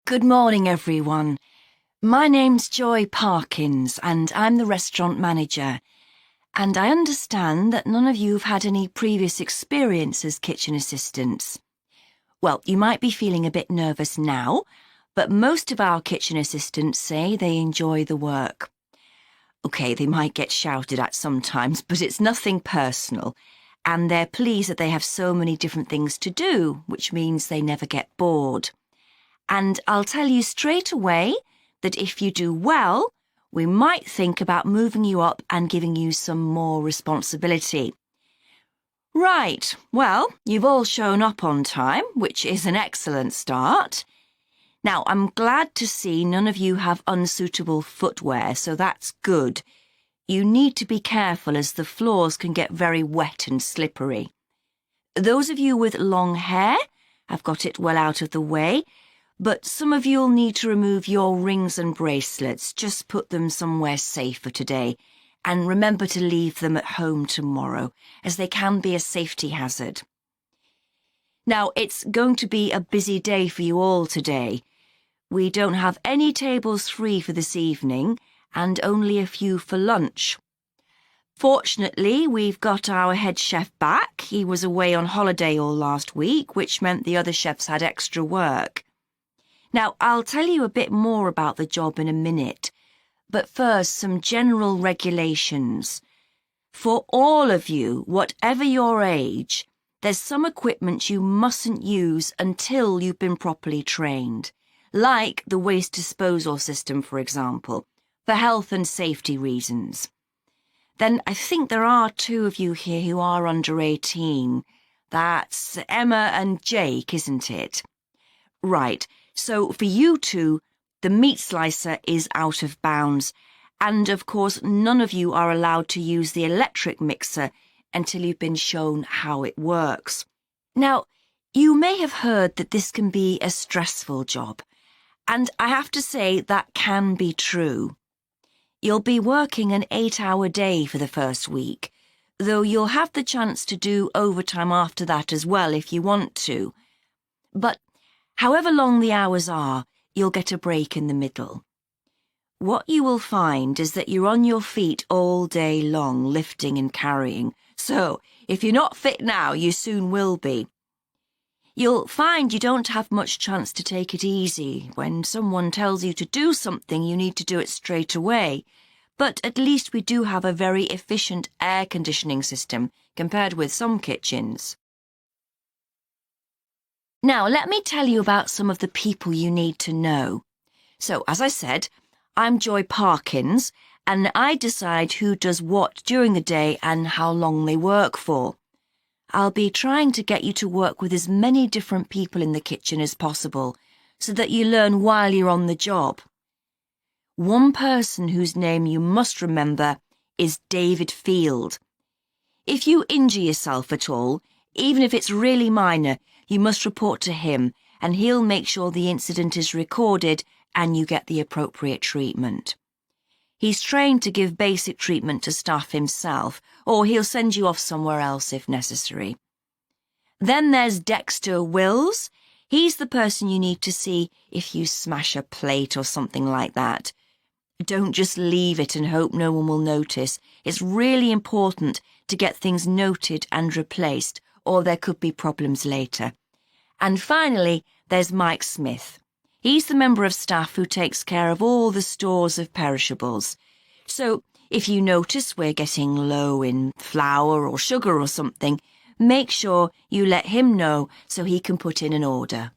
Good morning, everyone. My name's Joy Parkins, and I'm the restaurant manager. And I understand that none of you have had any previous experience as kitchen assistants. Well, you might be feeling a bit nervous now, but most of our kitchen assistants say they enjoy the work. OK, they might get shouted at sometimes, but it's nothing personal. And they're pleased that they have so many different things to do, which means they never get bored. And I'll tell you straight away that if you do well, we might think about moving you up and giving you some more responsibility. Right, well, you've all shown up on time, which is an excellent start. Now, I'm glad to see none of you have unsuitable footwear, so that's good. You need to be careful as the floors can get very wet and slippery. Those of you with long hair have got it well out of the way, but some of you'll need to remove your rings and bracelets. Just put them somewhere safer today, and remember to leave them at home tomorrow, as they can be a safety hazard. Now, it's going to be a busy day for you all today. We don't have any tables free for this evening, and only a few for lunch. Fortunately, we've got our head chef back. He was away on holiday all last week, which meant the other chefs had extra work. Now, I'll tell you a bit more about the job in a minute, but first, some general regulations. For all of you, whatever your age, there's some equipment you mustn't use until you've been properly trained, like the waste disposal system, for example, for health and safety reasons. Then I think there are two of you here who are under 18. That's Emma and Jake, isn't it? Right. So for you two, the meat slicer is out of bounds, and of course none of you are allowed to use the electric mixer until you've been shown how it works. Now, you may have heard that this can be a stressful job, and I have to say that can be true. You'll be working an 8-hour day for the first week, though you'll have the chance to do overtime after that as well if you want to. But however long the hours are, you'll get a break in the middle. What you will find is that you're on your feet all day long, lifting and carrying. So, if you're not fit now, you soon will be. You'll find you don't have much chance to take it easy. When someone tells you to do something, you need to do it straight away. But at least we do have a very efficient air conditioning system compared with some kitchens. Now, let me tell you about some of the people you need to know. So, as I said, I'm Joy Parkins, and I decide who does what during the day and how long they work for. I'll be trying to get you to work with as many different people in the kitchen as possible, so that you learn while you're on the job. One person whose name you must remember is David Field. If you injure yourself at all, even if it's really minor, you must report to him, and he'll make sure the incident is recorded and you get the appropriate treatment. He's trained to give basic treatment to staff himself, or he'll send you off somewhere else if necessary. Then there's Dexter Wills. He's the person you need to see if you smash a plate or something like that. Don't just leave it and hope no one will notice. It's really important to get things noted and replaced, or there could be problems later. And finally, there's Mike Smith. He's the member of staff who takes care of all the stores of perishables. So, if you notice we're getting low in flour or sugar or something, make sure you let him know so he can put in an order.